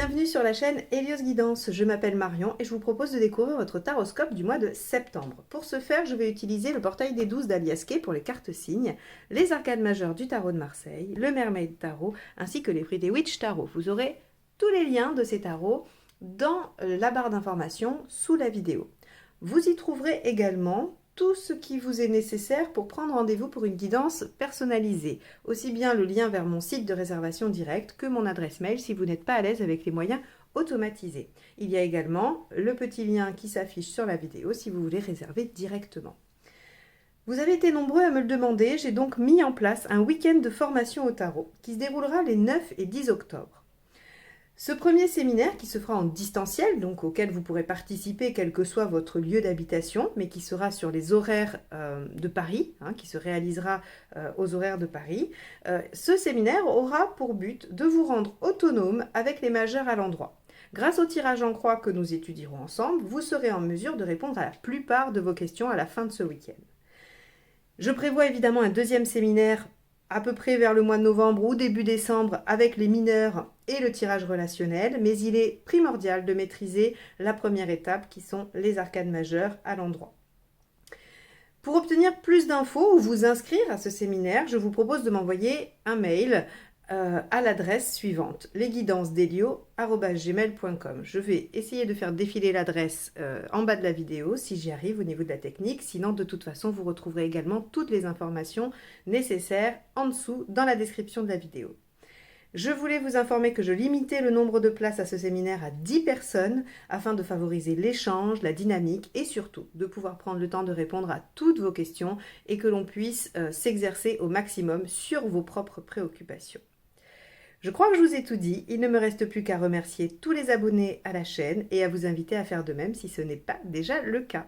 Bienvenue sur la chaîne Hélios Guidance. Je m'appelle Marion et je vous propose de découvrir votre taroscope du mois de septembre. Pour ce faire, je vais utiliser le portail des 12 d'Alias Kay pour les cartes signes, les arcades majeures du tarot de Marseille, le Mermaid Tarot ainsi que les Pretty Witch Tarot. Vous aurez tous les liens de ces tarots dans la barre d'informations sous la vidéo. Vous y trouverez également tout ce qui vous est nécessaire pour prendre rendez-vous pour une guidance personnalisée. Aussi bien le lien vers mon site de réservation directe que mon adresse mail si vous n'êtes pas à l'aise avec les moyens automatisés. Il y a également le petit lien qui s'affiche sur la vidéo si vous voulez réserver directement. Vous avez été nombreux à me le demander, j'ai donc mis en place un week-end de formation au tarot qui se déroulera les 9 et 10 octobre. Ce premier séminaire qui se fera en distanciel, donc auquel vous pourrez participer quel que soit votre lieu d'habitation, mais qui sera sur les horaires de Paris, qui se réalisera aux horaires de Paris, ce séminaire aura pour but de vous rendre autonome avec les majeurs à l'endroit. Grâce au tirage en croix que nous étudierons ensemble, vous serez en mesure de répondre à la plupart de vos questions à la fin de ce week-end. Je prévois évidemment un deuxième séminaire à peu près vers le mois de novembre ou début décembre avec les mineurs et le tirage relationnel, mais il est primordial de maîtriser la première étape qui sont les arcades majeures à l'endroit. Pour obtenir plus d'infos ou vous inscrire à ce séminaire, je vous propose de m'envoyer un mail à l'adresse suivante, lesguidancesdelio@gmail.com. Je vais essayer de faire défiler l'adresse en bas de la vidéo si j'y arrive au niveau de la technique. Sinon, de toute façon, vous retrouverez également toutes les informations nécessaires en dessous dans la description de la vidéo. Je voulais vous informer que je limitais le nombre de places à ce séminaire à 10 personnes afin de favoriser l'échange, la dynamique et surtout de pouvoir prendre le temps de répondre à toutes vos questions et que l'on puisse s'exercer au maximum sur vos propres préoccupations. Je crois que je vous ai tout dit, il ne me reste plus qu'à remercier tous les abonnés à la chaîne et à vous inviter à faire de même si ce n'est pas déjà le cas.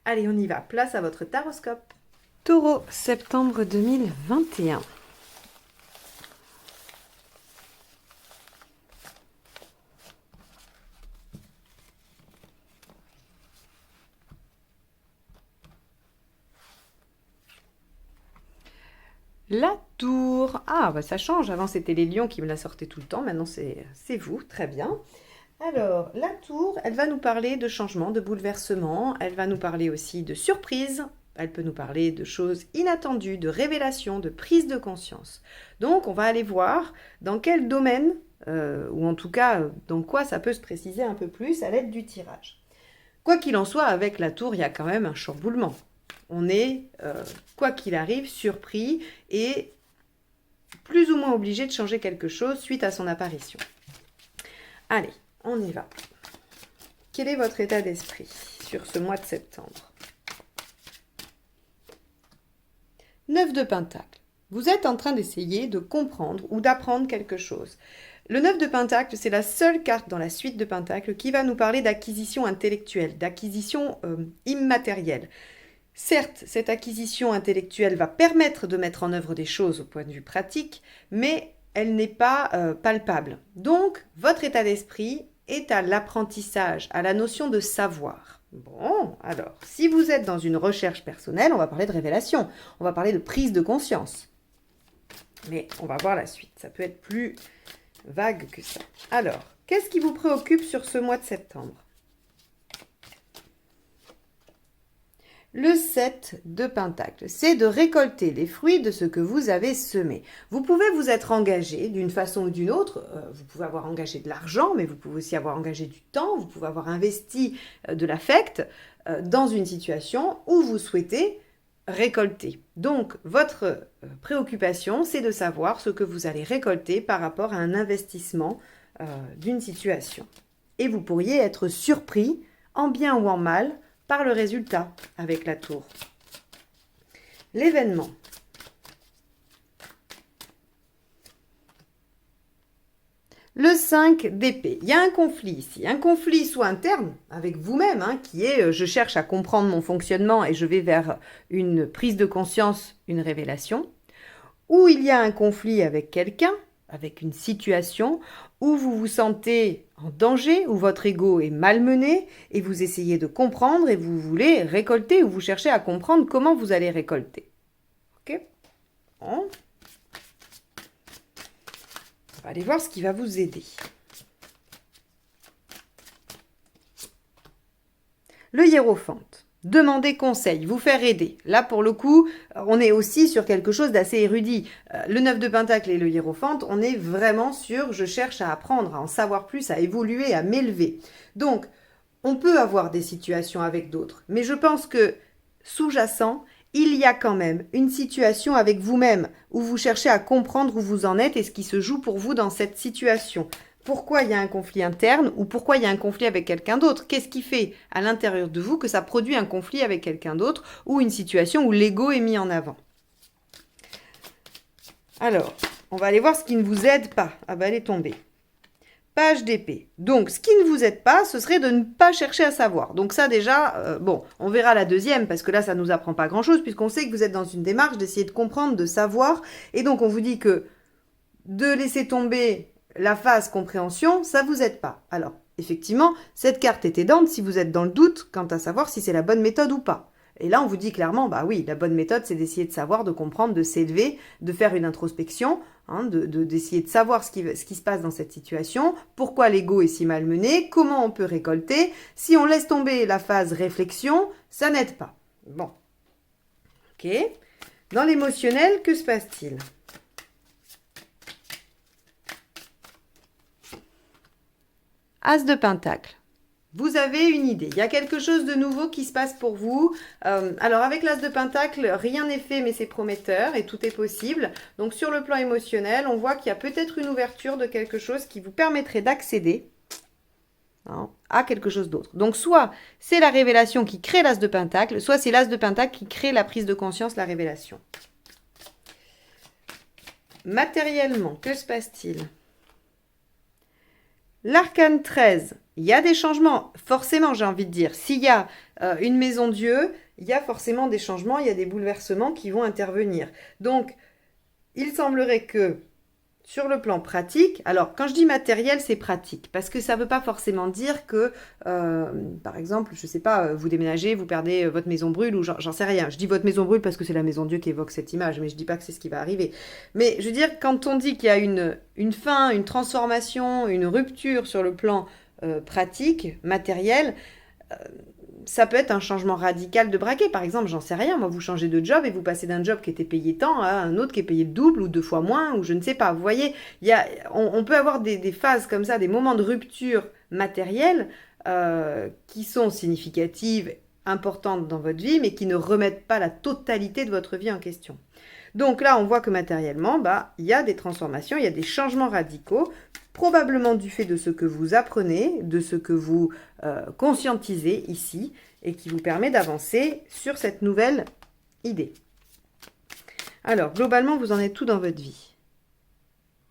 Allez, on y va, place à votre taroscope. Taureau, septembre 2021. La tour. Ah, bah ça change. Avant, c'était les lions qui me la sortaient tout le temps. Maintenant, c'est vous. Très bien. Alors, la tour, elle va nous parler de changement, de bouleversement. Elle va nous parler aussi de surprise. Elle peut nous parler de choses inattendues, de révélations, de prise de conscience. Donc, on va aller voir dans quel domaine, ou en tout cas, dans quoi ça peut se préciser un peu plus à l'aide du tirage. Quoi qu'il en soit, avec la tour, il y a quand même un chamboulement. On est, quoi qu'il arrive, surpris et plus ou moins obligé de changer quelque chose suite à son apparition. Allez, on y va. Quel est votre état d'esprit sur ce mois de septembre? 9 de Pentacle. Vous êtes en train d'essayer de comprendre ou d'apprendre quelque chose. Le 9 de Pentacle, c'est la seule carte dans la suite de Pentacle qui va nous parler d'acquisition intellectuelle, d'acquisition immatérielle. Certes, cette acquisition intellectuelle va permettre de mettre en œuvre des choses au point de vue pratique, mais elle n'est pas palpable. Donc, votre état d'esprit est à l'apprentissage, à la notion de savoir. Bon, alors, si vous êtes dans une recherche personnelle, on va parler de révélation, on va parler de prise de conscience. Mais on va voir la suite, ça peut être plus vague que ça. Alors, qu'est-ce qui vous préoccupe sur ce mois de septembre ? Le 7 de Pentacle, c'est de récolter les fruits de ce que vous avez semé. Vous pouvez vous être engagé d'une façon ou d'une autre, vous pouvez avoir engagé de l'argent, mais vous pouvez aussi avoir engagé du temps, vous pouvez avoir investi de l'affect dans une situation où vous souhaitez récolter. Donc, votre préoccupation, c'est de savoir ce que vous allez récolter par rapport à un investissement d'une situation. Et vous pourriez être surpris, en bien ou en mal, par le résultat avec la tour. L'événement. Le 5 d'épée. Il y a un conflit ici. Un conflit soit interne avec vous-même, qui est je cherche à comprendre mon fonctionnement et je vais vers une prise de conscience, une révélation. Ou il y a un conflit avec quelqu'un, avec une situation où vous vous sentez en danger, où votre ego est malmené et vous essayez de comprendre et vous voulez récolter ou vous cherchez à comprendre comment vous allez récolter. Ok ? Bon. On va aller voir ce qui va vous aider. Le hiérophante. Demander conseil, vous faire aider. Là, pour le coup, on est aussi sur quelque chose d'assez érudit. Le 9 de Pentacle et le hiérophante, on est vraiment sur je cherche à apprendre, à en savoir plus, à évoluer, à m'élever. Donc, on peut avoir des situations avec d'autres, mais je pense que sous-jacent, il y a quand même une situation avec vous-même où vous cherchez à comprendre où vous en êtes et ce qui se joue pour vous dans cette situation. Pourquoi il y a un conflit interne ou pourquoi il y a un conflit avec quelqu'un d'autre? Qu'est-ce qui fait à l'intérieur de vous que ça produit un conflit avec quelqu'un d'autre ou une situation où l'ego est mis en avant? Alors, on va aller voir ce qui ne vous aide pas. Ah ben, elle est tombée. Page d'épée. Donc, ce qui ne vous aide pas, ce serait de ne pas chercher à savoir. Donc ça, déjà, bon, on verra la deuxième, parce que là, ça ne nous apprend pas grand-chose, puisqu'on sait que vous êtes dans une démarche d'essayer de comprendre, de savoir. Et donc, on vous dit que de laisser tomber la phase compréhension, ça ne vous aide pas. Alors, effectivement, cette carte est aidante si vous êtes dans le doute quant à savoir si c'est la bonne méthode ou pas. Et là, on vous dit clairement, bah oui, la bonne méthode, c'est d'essayer de savoir, de comprendre, de s'élever, de faire une introspection, hein, d'essayer de savoir ce qui se passe dans cette situation, pourquoi l'ego est si malmené, comment on peut récolter. Si on laisse tomber la phase réflexion, ça n'aide pas. Bon. Ok. Dans l'émotionnel, que se passe-t-il ? As de Pentacle. Vous avez une idée, il y a quelque chose de nouveau qui se passe pour vous. Alors avec l'As de Pentacle, rien n'est fait mais c'est prometteur et tout est possible. Donc sur le plan émotionnel, on voit qu'il y a peut-être une ouverture de quelque chose qui vous permettrait d'accéder à quelque chose d'autre. Donc soit c'est la révélation qui crée l'As de Pentacle, soit c'est l'As de Pentacle qui crée la prise de conscience, la révélation. Matériellement, que se passe-t-il ? L'arcane 13, il y a des changements, forcément j'ai envie de dire. S'il y a une maison Dieu, il y a forcément des changements, il y a des bouleversements qui vont intervenir. Donc, il semblerait que sur le plan pratique, alors quand je dis matériel, c'est pratique, parce que ça ne veut pas forcément dire que, par exemple, je ne sais pas, vous déménagez, vous perdez votre maison brûle, ou j'en sais rien. Je dis votre maison brûle parce que c'est la maison Dieu qui évoque cette image, mais je ne dis pas que c'est ce qui va arriver. Mais je veux dire, quand on dit qu'il y a une fin, une transformation, une rupture sur le plan pratique, matériel, ça peut être un changement radical de braquet. Par exemple, j'en sais rien, moi, vous changez de job et vous passez d'un job qui était payé tant à un autre qui est payé le double ou 2 fois moins, ou je ne sais pas. Vous voyez, on peut avoir des phases comme ça, des moments de rupture matérielle qui sont significatives, importantes dans votre vie, mais qui ne remettent pas la totalité de votre vie en question. Donc là, on voit que matériellement, il y a des transformations, il y a des changements radicaux, probablement du fait de ce que vous apprenez, de ce que vous conscientisez ici, et qui vous permet d'avancer sur cette nouvelle idée. Alors, globalement, vous en êtes tout dans votre vie.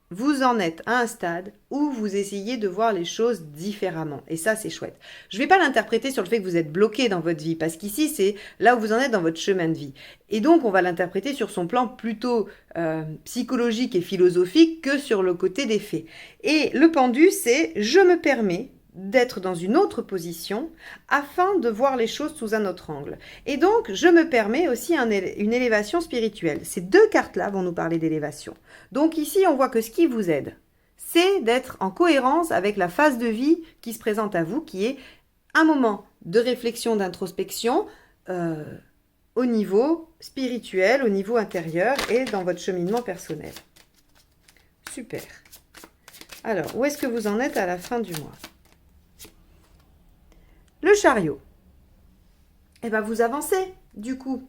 Vous en êtes à un stade où vous essayez de voir les choses différemment. Et ça, c'est chouette. Je ne vais pas l'interpréter sur le fait que vous êtes bloqué dans votre vie, parce qu'ici, c'est là où vous en êtes dans votre chemin de vie. Et donc, on va l'interpréter sur son plan plutôt psychologique et philosophique que sur le côté des faits. Et le pendu, c'est « je me permets » d'être dans une autre position afin de voir les choses sous un autre angle. Et donc, je me permets aussi une élévation spirituelle. Ces deux cartes-là vont nous parler d'élévation. Donc ici, on voit que ce qui vous aide, c'est d'être en cohérence avec la phase de vie qui se présente à vous, qui est un moment de réflexion, d'introspection au niveau spirituel, au niveau intérieur et dans votre cheminement personnel. Super. Alors, où est-ce que vous en êtes à la fin du mois ? Le chariot. Eh bien, vous avancez, du coup.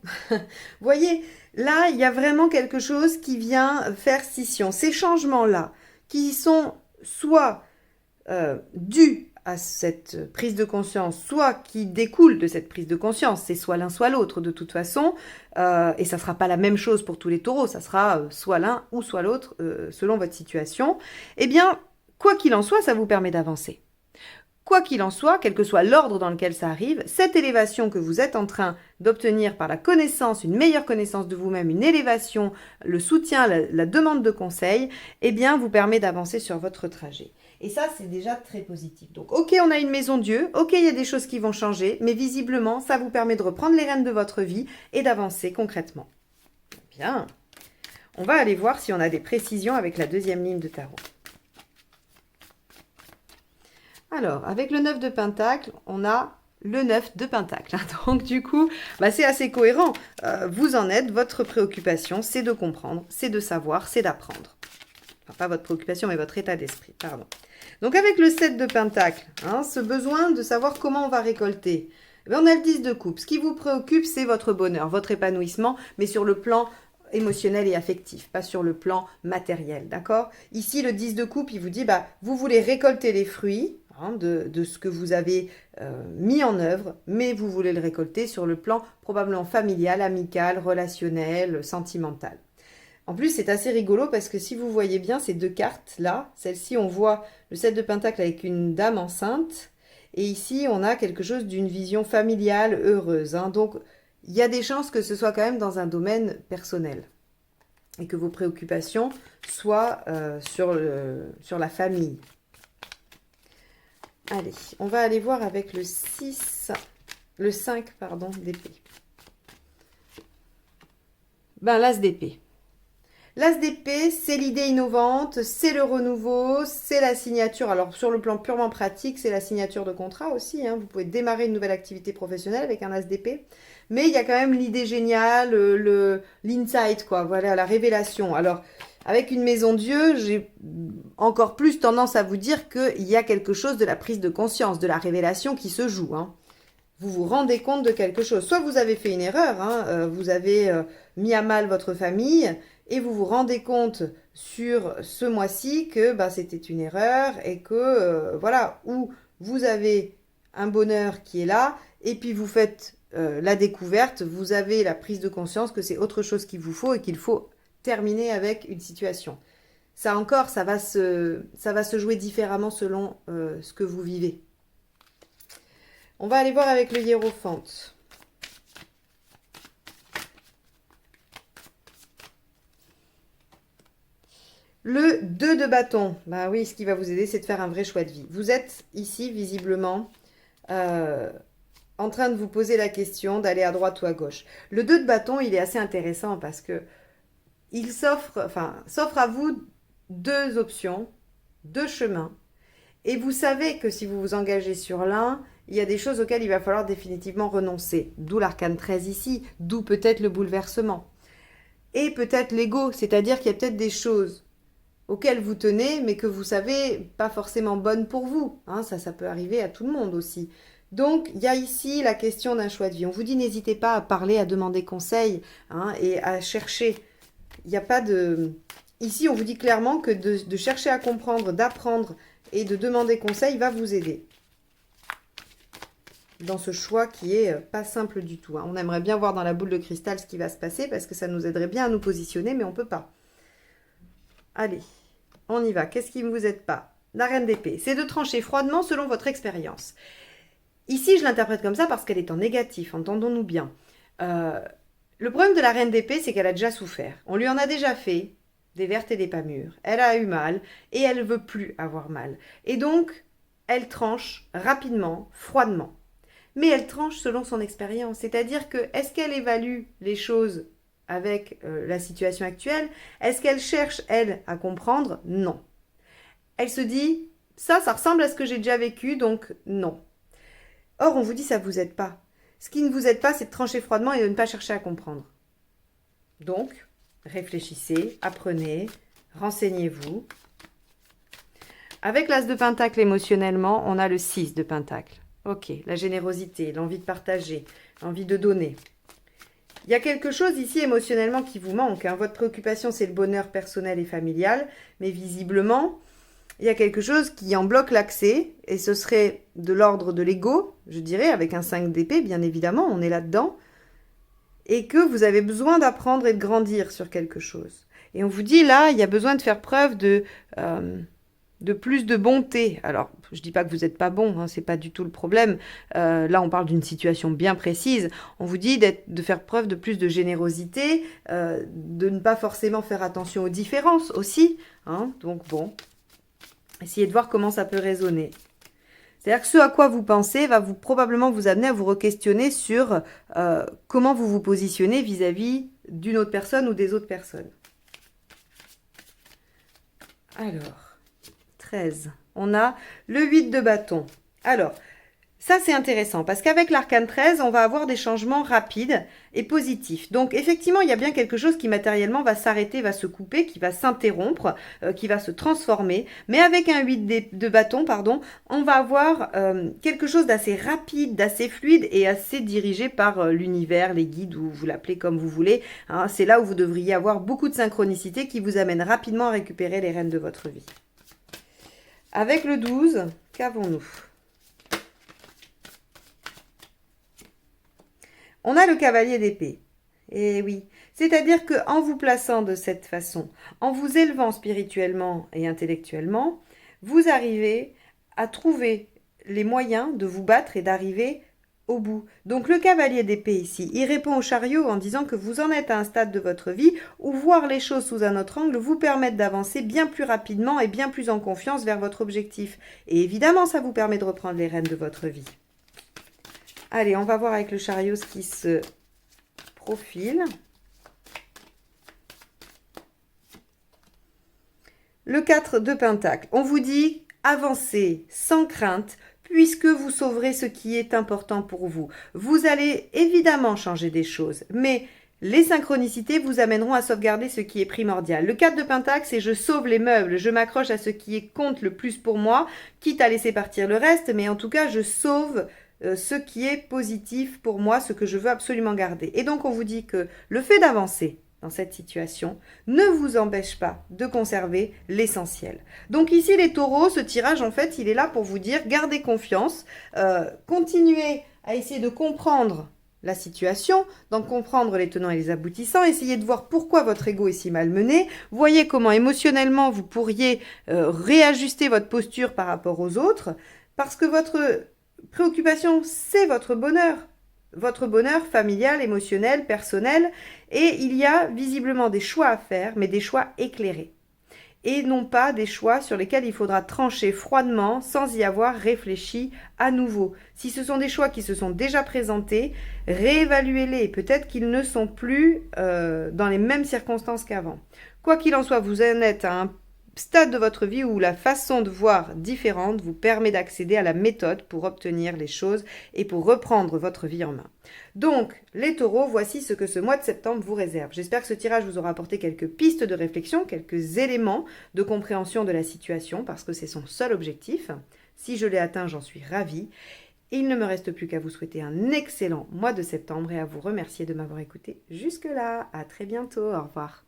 Voyez, là, il y a vraiment quelque chose qui vient faire scission. Ces changements-là, qui sont soit dus à cette prise de conscience, soit qui découlent de cette prise de conscience. C'est soit l'un, soit l'autre, de toute façon. Et ça ne sera pas la même chose pour tous les taureaux. Ça sera soit l'un ou soit l'autre, selon votre situation. Eh bien, quoi qu'il en soit, ça vous permet d'avancer. Quoi qu'il en soit, quel que soit l'ordre dans lequel ça arrive, cette élévation que vous êtes en train d'obtenir par la connaissance, une meilleure connaissance de vous-même, une élévation, le soutien, la demande de conseil, eh bien, vous permet d'avancer sur votre trajet. Et ça, c'est déjà très positif. Donc, ok, on a une maison Dieu, ok, il y a des choses qui vont changer, mais visiblement, ça vous permet de reprendre les rênes de votre vie et d'avancer concrètement. Bien. On va aller voir si on a des précisions avec la deuxième ligne de tarot. Alors, avec le 9 de Pentacle, on a le 9 de Pentacle. Donc du coup, bah, c'est assez cohérent. Vous en êtes, votre préoccupation, c'est de comprendre, c'est de savoir, c'est d'apprendre. Enfin, pas votre préoccupation, mais votre état d'esprit, pardon. Donc avec le 7 de Pentacle, hein, ce besoin de savoir comment on va récolter, eh bien, on a le 10 de coupe. Ce qui vous préoccupe, c'est votre bonheur, votre épanouissement, mais sur le plan émotionnel et affectif, pas sur le plan matériel, d'accord? Ici, le 10 de coupe, il vous dit, bah, vous voulez récolter les fruits, hein, de ce que vous avez mis en œuvre, mais vous voulez le récolter sur le plan probablement familial, amical, relationnel, sentimental. En plus, c'est assez rigolo parce que si vous voyez bien ces deux cartes-là, celle-ci, on voit le 7 de Pentacle avec une dame enceinte, et ici, on a quelque chose d'une vision familiale heureuse, hein. Donc, il y a des chances que ce soit quand même dans un domaine personnel et que vos préoccupations soient sur la famille. Allez, on va aller voir avec le 5, pardon, d'épée. Ben, l'as d'épée. L'as d'épée, c'est l'idée innovante, c'est le renouveau, c'est la signature. Alors, sur le plan purement pratique, c'est la signature de contrat aussi, hein. Vous pouvez démarrer une nouvelle activité professionnelle avec un as d'épée. Mais il y a quand même l'idée géniale, l'insight, quoi. Voilà, la révélation. Alors, avec une maison Dieu, j'ai encore plus tendance à vous dire qu'il y a quelque chose de la prise de conscience, de la révélation qui se joue, hein. Vous vous rendez compte de quelque chose. Soit vous avez fait une erreur, hein, vous avez mis à mal votre famille et vous vous rendez compte sur ce mois-ci que bah, c'était une erreur et que, voilà, ou vous avez un bonheur qui est là et puis vous faites la découverte, vous avez la prise de conscience que c'est autre chose qu'il vous faut et qu'il faut terminer avec une situation. Ça encore, ça va se jouer différemment selon ce que vous vivez. On va aller voir avec le hiérophante. Le 2 de bâton. Bah oui, ce qui va vous aider, c'est de faire un vrai choix de vie. Vous êtes ici, visiblement, en train de vous poser la question d'aller à droite ou à gauche. Le 2 de bâton, il est assez intéressant parce que il s'offre à vous deux options, deux chemins. Et vous savez que si vous vous engagez sur l'un, il y a des choses auxquelles il va falloir définitivement renoncer. D'où l'arcane 13 ici, d'où peut-être le bouleversement. Et peut-être l'ego, c'est-à-dire qu'il y a peut-être des choses auxquelles vous tenez, mais que vous savez pas forcément bonnes pour vous. Hein, ça peut arriver à tout le monde aussi. Donc, il y a ici la question d'un choix de vie. On vous dit, n'hésitez pas à parler, à demander conseil, hein, et à chercher. Il n'y a pas de... Ici, on vous dit clairement que de chercher à comprendre, d'apprendre et de demander conseil va vous aider dans ce choix qui est pas simple du tout, hein. On aimerait bien voir dans la boule de cristal ce qui va se passer parce que ça nous aiderait bien à nous positionner, mais on ne peut pas. Allez, on y va. Qu'est-ce qui ne vous aide pas? La reine d'épée, c'est de trancher froidement selon votre expérience. Ici, je l'interprète comme ça parce qu'elle est en négatif, entendons-nous bien. Le problème de la reine d'épée, c'est qu'elle a déjà souffert. On lui en a déjà fait des vertes et des pas mûres. Elle a eu mal et elle ne veut plus avoir mal. Et donc, elle tranche rapidement, froidement. Mais elle tranche selon son expérience. C'est-à-dire que, est-ce qu'elle évalue les choses avec la situation actuelle? Est-ce qu'elle cherche, elle, à comprendre? Non. Elle se dit, ça ressemble à ce que j'ai déjà vécu, donc non. Or, on vous dit, ça ne vous aide pas. Ce qui ne vous aide pas, c'est de trancher froidement et de ne pas chercher à comprendre. Donc, réfléchissez, apprenez, renseignez-vous. Avec l'as de pentacle émotionnellement, on a le 6 de pentacle. Ok, la générosité, l'envie de partager, l'envie de donner. Il y a quelque chose ici émotionnellement qui vous manque, hein. Votre préoccupation, c'est le bonheur personnel et familial, mais visiblement, il y a quelque chose qui en bloque l'accès, et ce serait de l'ordre de l'ego, je dirais, avec un 5 d'épée, bien évidemment, on est là-dedans, et que vous avez besoin d'apprendre et de grandir sur quelque chose. Et on vous dit, là, il y a besoin de faire preuve de plus de bonté. Alors, je ne dis pas que vous n'êtes pas bon, hein, ce n'est pas du tout le problème. Là, on parle d'une situation bien précise. On vous dit de faire preuve de plus de générosité, de ne pas forcément faire attention aux différences aussi, hein. Donc, bon, essayez de voir comment ça peut résonner. C'est-à-dire que ce à quoi vous pensez va probablement vous amener à vous re-questionner sur comment vous vous positionnez vis-à-vis d'une autre personne ou des autres personnes. Alors, 13. On a le 8 de bâton. Alors, Ça, c'est intéressant parce qu'avec l'arcane 13, on va avoir des changements rapides et positifs. Donc, effectivement, il y a bien quelque chose qui matériellement va s'arrêter, va se couper, qui va s'interrompre, qui va se transformer. Mais avec un 8 de bâton, pardon, on va avoir quelque chose d'assez rapide, d'assez fluide et assez dirigé par l'univers, les guides, ou vous l'appelez comme vous voulez. Hein. C'est là où vous devriez avoir beaucoup de synchronicité qui vous amène rapidement à récupérer les rênes de votre vie. Avec le 12, qu'avons-nous ? On a le cavalier d'épée. Et oui, c'est-à-dire qu'en vous plaçant de cette façon, en vous élevant spirituellement et intellectuellement, vous arrivez à trouver les moyens de vous battre et d'arriver au bout. Donc le cavalier d'épée ici, il répond au chariot en disant que vous en êtes à un stade de votre vie où voir les choses sous un autre angle vous permet d'avancer bien plus rapidement et bien plus en confiance vers votre objectif. Et évidemment, ça vous permet de reprendre les rênes de votre vie. Allez, on va voir avec le chariot ce qui se profile. Le 4 de Pentacle. On vous dit avancez sans crainte puisque vous sauverez ce qui est important pour vous. Vous allez évidemment changer des choses, mais les synchronicités vous amèneront à sauvegarder ce qui est primordial. Le 4 de Pentacle, c'est je sauve les meubles, je m'accroche à ce qui compte le plus pour moi, quitte à laisser partir le reste, mais en tout cas, je sauve ce qui est positif pour moi, ce que je veux absolument garder. Et donc, on vous dit que le fait d'avancer dans cette situation ne vous empêche pas de conserver l'essentiel. Donc ici, les taureaux, ce tirage, en fait, il est là pour vous dire, gardez confiance, continuez à essayer de comprendre la situation, d'en comprendre les tenants et les aboutissants, essayez de voir pourquoi votre ego est si malmené, voyez comment émotionnellement vous pourriez réajuster votre posture par rapport aux autres, parce que votre préoccupation, c'est votre bonheur familial, émotionnel, personnel, et il y a visiblement des choix à faire, mais des choix éclairés, et non pas des choix sur lesquels il faudra trancher froidement sans y avoir réfléchi à nouveau. Si ce sont des choix qui se sont déjà présentés, réévaluez-les, peut-être qu'ils ne sont plus dans les mêmes circonstances qu'avant. Quoi qu'il en soit, vous en êtes à un stade de votre vie où la façon de voir différente vous permet d'accéder à la méthode pour obtenir les choses et pour reprendre votre vie en main. Donc, les taureaux, voici ce que ce mois de septembre vous réserve. J'espère que ce tirage vous aura apporté quelques pistes de réflexion, quelques éléments de compréhension de la situation, parce que c'est son seul objectif. Si je l'ai atteint, j'en suis ravie. Il ne me reste plus qu'à vous souhaiter un excellent mois de septembre et à vous remercier de m'avoir écouté jusque-là. À très bientôt, au revoir.